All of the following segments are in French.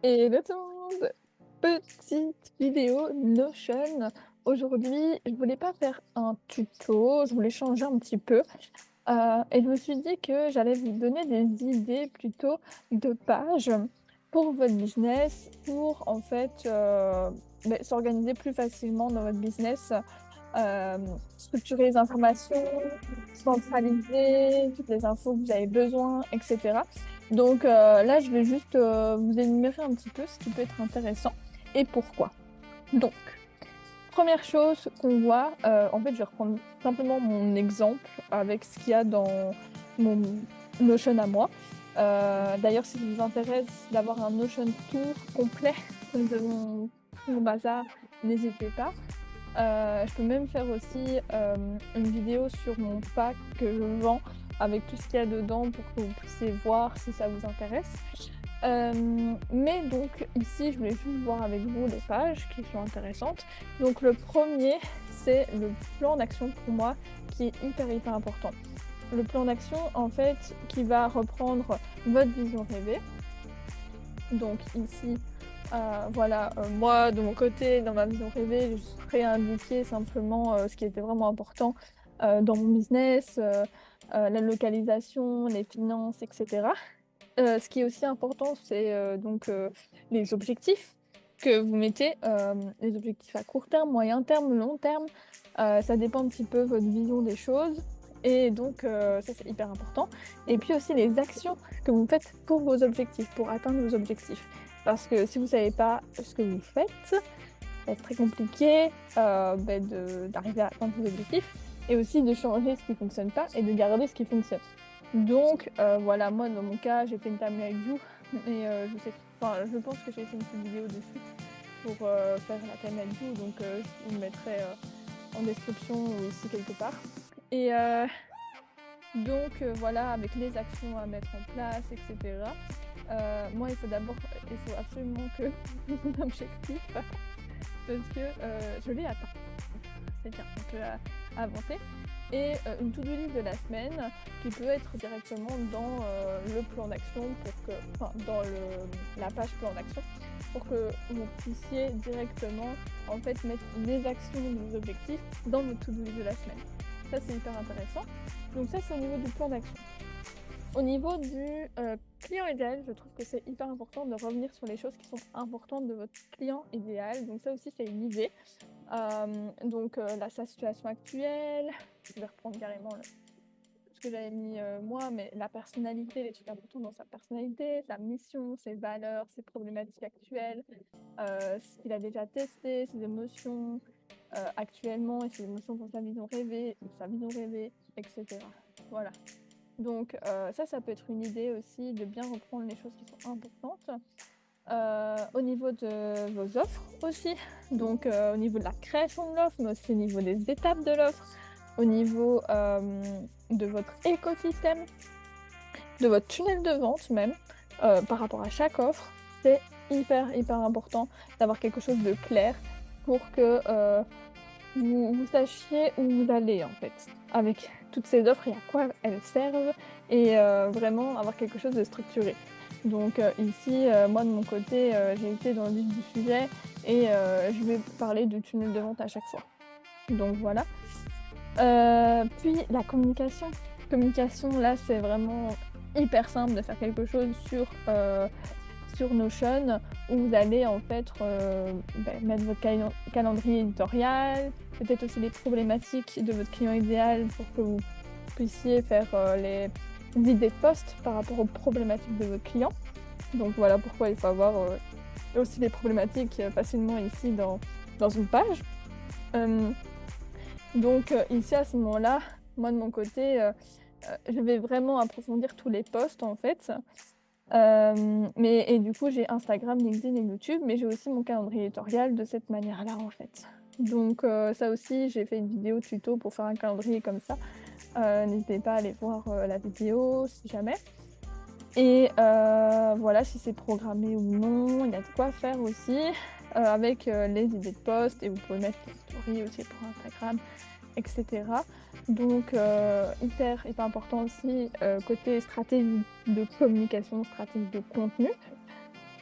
Et le monde, petite vidéo Notion. Aujourd'hui, je voulais pas faire un tuto, je voulais changer un petit peu, et je me suis dit que j'allais vous donner des idées plutôt de pages pour votre business, pour en fait, s'organiser plus facilement dans votre business, structurer les informations, centraliser toutes les infos que vous avez besoin et cetera. Donc, là, je vais juste, vous énumérer un petit peu ce qui peut être intéressant et pourquoi. Donc, première chose qu'on voit, en fait, je vais reprendre simplement mon exemple avec ce qu'il y a dans mon Notion à moi. D'ailleurs, si ça vous intéresse d'avoir un Notion tour complet de mon bazar, n'hésitez pas. Je peux même faire aussi, une vidéo sur mon pack que je vends avec tout ce qu'il y a dedans pour que vous puissiez voir si ça vous intéresse. Mais donc ici, je voulais juste voir avec vous les pages qui sont intéressantes. Donc le premier, c'est le plan d'action pour moi qui est hyper important. Le plan d'action, en fait, qui va reprendre votre vision rêvée. Donc ici, voilà, moi de mon côté, dans ma vision rêvée, je serais indiqué simplement, ce qui était vraiment important, dans mon business, la localisation, les finances et cetera. Ce qui est aussi important, c'est, les objectifs que vous mettez, les objectifs à court terme, moyen terme, long terme. Ça dépend un petit peu votre vision des choses et donc ça, c'est hyper important et puis aussi les actions que vous faites pour vos objectifs, pour atteindre vos objectifs. Parce que si vous savez pas ce que vous faites, ça va être très compliqué, d'arriver à atteindre vos objectifs et aussi de changer ce qui fonctionne pas et de garder ce qui fonctionne. Donc voilà, moi dans mon cas, j'ai fait une timeline view et je pense que j'ai fait une petite vidéo dessus pour, faire la timeline view donc je vous le mettrai, en description ou ici quelque part et donc voilà, avec les actions à mettre en place et cetera. Moi, il faut absolument que mon objectif parce que, je l'ai atteint. C'est bien, on peut avancer et une to-do list de la semaine qui peut être directement dans, le plan d'action dans la page plan d'action pour que vous puissiez directement, en fait, mettre les actions de vos objectifs dans votre to-do list de la semaine. Ça, c'est hyper intéressant. Donc ça, c'est au niveau du plan d'action. Au niveau du, client idéal, je trouve que c'est hyper important de revenir sur les choses qui sont importantes de votre client idéal. Donc ça aussi, c'est une idée. Sa situation actuelle, je vais reprendre carrément ce que j'avais mis, moi, mais la personnalité, les trucs importants dans sa personnalité, sa mission, ses valeurs, ses problématiques actuelles, ce qu'il a déjà testé, ses émotions, actuellement et ses émotions pour sa vision rêvée et cetera. Voilà. Donc ça peut être une idée aussi de bien reprendre les choses qui sont importantes. Au niveau de vos offres aussi, donc au niveau de la création de l'offre, mais aussi au niveau des étapes de l'offre, au niveau, de votre écosystème, de votre tunnel de vente même, par rapport à chaque offre. C'est hyper important d'avoir quelque chose de clair pour que, vous sachiez où vous allez en fait, avec toutes ces offres et à quoi elles servent et vraiment avoir quelque chose de structuré. Donc ici, moi de mon côté, j'ai été dans le vif du sujet et je vais parler du tunnel de vente à chaque fois. Donc voilà. Puis la communication. Communication, là, c'est vraiment hyper simple de faire quelque chose sur Notion où vous allez en fait, mettre votre calendrier éditorial, peut-être aussi les problématiques de votre client idéal pour que vous puissiez faire, les idées de poste par rapport aux problématiques de votre client. Donc voilà pourquoi il faut avoir, aussi les problématiques, facilement ici dans une page. Hem Ici, à ce moment-là, moi, de mon côté, je vais vraiment approfondir tous les posts, en fait. Du coup, j'ai Instagram, LinkedIn et YouTube, mais j'ai aussi mon calendrier éditorial de cette manière-là, en fait. Donc ça aussi, j'ai fait une vidéo tuto pour faire un calendrier comme ça. N'hésitez pas à aller voir, la vidéo si jamais et voilà, si c'est programmé ou non, il y a de quoi faire aussi, avec, les idées de posts et vous pouvez mettre des stories aussi pour Instagram et cetera. Donc hyper important aussi, côté stratégie de communication, stratégie de contenu.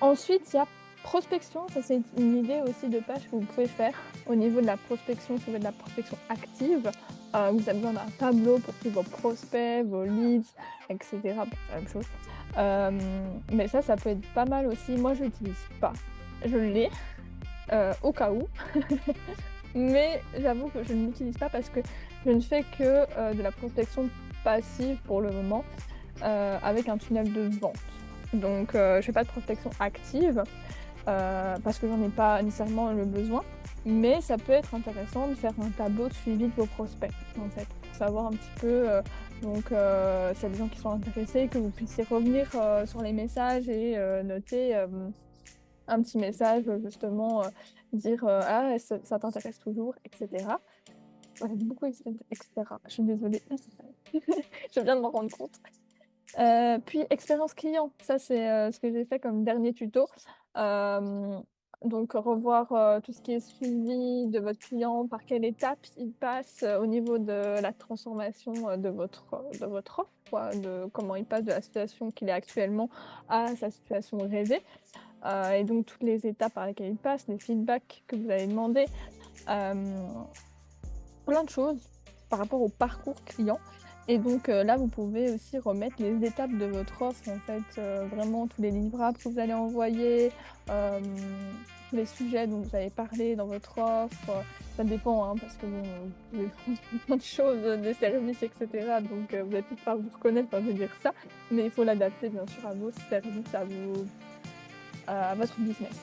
Ensuite, il y a prospection. Ça, c'est une idée aussi de page que vous pouvez faire au niveau de la prospection. Si vous faites de la prospection active, vous avez besoin d'un tableau pour suivre vos prospects, vos leads, etc. Bon, c'est la même chose. Mais ça peut être pas mal aussi. Moi, je l'utilise pas. Je l'ai au cas où. Mais j'avoue que je ne l'utilise pas parce que je ne fais que de la prospection passive pour le moment avec un tunnel de vente. Donc, je fais pas de prospection active parce que j'en ai pas nécessairement le besoin. Mais ça peut être intéressant de faire un tableau de suivi de vos prospects, en fait, pour savoir un petit peu, s'il y a des gens qui sont intéressés, que vous puissiez revenir sur les messages et noter un petit message, justement, dire ah, ça t'intéresse toujours, etc. Ouais, beaucoup, etc. Je suis désolée. Je viens de m'en rendre compte. Puis expérience client, ça c'est ce que j'ai fait comme dernier tuto. Donc revoir tout ce qui est suivi de votre client, par quelle étape il passe au niveau de la transformation de votre offre, quoi, de comment il passe de la situation qu'il est actuellement à sa situation rêvée. Et donc toutes les étapes par lesquelles il passe, les feedbacks que vous avez demandé, plein de choses par rapport au parcours client. Et donc là, vous pouvez aussi remettre les étapes de votre offre, en fait, vraiment tous les livrables que vous allez envoyer, tous les sujets dont vous allez parler dans votre offre. Ça dépend, hein, parce que bon, vous pouvez prendre plein de choses, des services, etc. Donc vous allez peut-être pas vous reconnaître quand je vais dire ça, mais il faut l'adapter bien sûr à vos services, à votre business.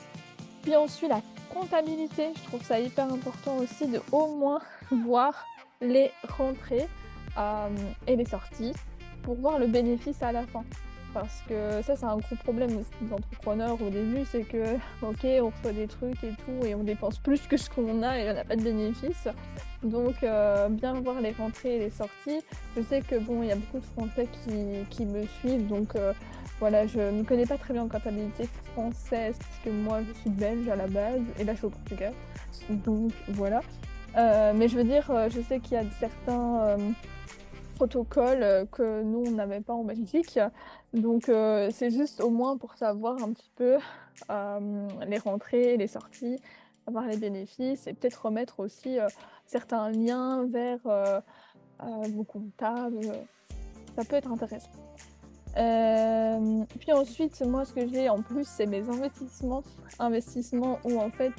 Puis ensuite, la comptabilité, je trouve ça hyper important aussi de au moins voir les rentrées et les sorties pour voir le bénéfice à la fin. Parce que ça, c'est un gros problème aussi des entrepreneurs au début, c'est que, ok, on reçoit des trucs et tout, et on dépense plus que ce qu'on a et on n'a pas de bénéfice. Donc, bien voir les rentrées et les sorties. Je sais que, bon, il y a beaucoup de Français qui me suivent, donc voilà, je ne connais pas très bien en comptabilité française, parce que moi, je suis belge à la base, et là, je suis au Portugal. Donc, voilà. Mais je veux dire, je sais qu'il y a certains protocole que nous, on n'avait pas en Belgique. Donc, c'est juste au moins pour savoir un petit peu les rentrées, les sorties, avoir les bénéfices et peut-être remettre aussi certains liens vers vos comptables. Ça peut être intéressant. Puis ensuite, moi, ce que j'ai en plus, c'est mes investissements. Investissements où, en fait,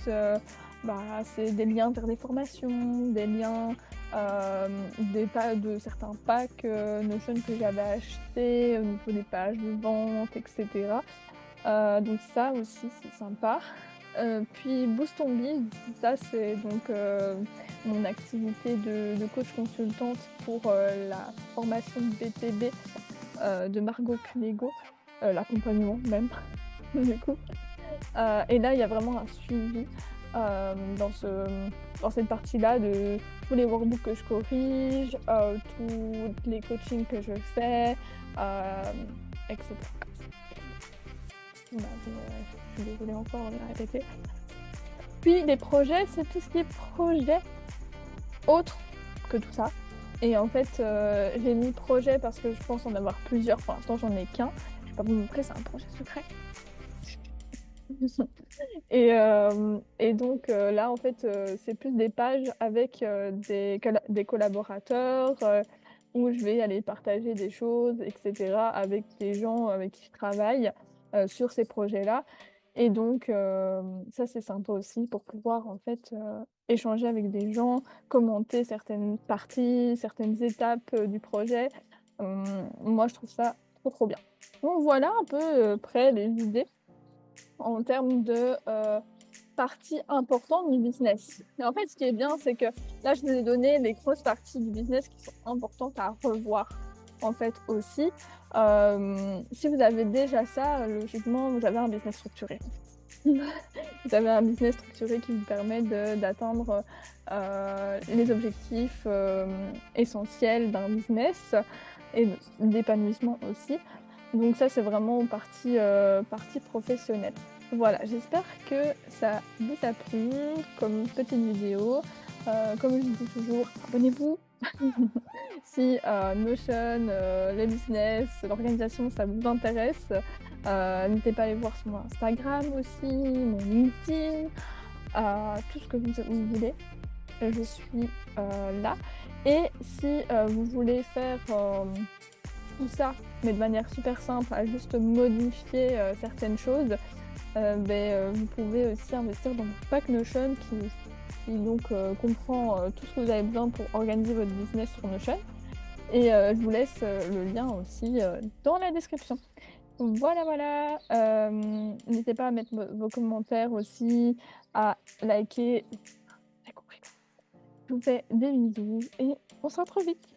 c'est des liens vers des formations, des liens de certains packs Notion que j'avais achetés au niveau des pages de vente, etc. Donc ça aussi, c'est sympa. Puis Boost on Biz, ça c'est donc mon activité de coach consultante pour la formation BTB de Margot Cunego, l'accompagnement même, du coup. Et là, il y a vraiment un suivi dans cette partie-là de tous les workbooks que je corrige, tous les coachings que je fais, etc. Je suis désolée encore, on va répéter. Puis les projets, c'est tout ce qui est projet autre que tout ça. Et en fait, j'ai mis projet parce que je pense en avoir plusieurs. Pour l'instant, j'en ai qu'un. Je vais pas vous montrer, c'est un projet secret. Et donc là, en fait, c'est plus des pages avec des collaborateurs où je vais aller partager des choses, etc., avec des gens avec qui je travaille sur ces projets-là. Et donc, ça, c'est sympa aussi pour pouvoir, en fait, échanger avec des gens, commenter certaines parties, certaines étapes du projet. Moi, je trouve ça trop, trop bien. Donc voilà un peu près les idées en termes de parties importantes du business. Et en fait, ce qui est bien, c'est que là, je vous ai donné les grosses parties du business qui sont importantes à revoir, en fait, aussi. Si vous avez déjà ça, logiquement, vous avez un business structuré. Vous avez un business structuré qui vous permet d'atteindre les objectifs essentiels d'un business et d'épanouissement aussi. Donc ça, c'est vraiment partie professionnelle. Voilà, j'espère que ça vous a plu comme petite vidéo. Comme je dis toujours, abonnez-vous. Si Notion, les business, l'organisation, ça vous intéresse. N'hésitez pas à aller voir sur mon Instagram aussi, mon LinkedIn, tout ce que vous voulez. Je suis là. Et si vous voulez faire tout ça, mais de manière super simple, à juste modifier certaines choses, vous pouvez aussi investir dans mon pack Notion qui donc comprend tout ce que vous avez besoin pour organiser votre business sur Notion. Et je vous laisse le lien aussi dans la description. Voilà, voilà. N'hésitez pas à mettre vos commentaires aussi, à liker. J'ai compris. Je vous fais des bisous et on se retrouve vite.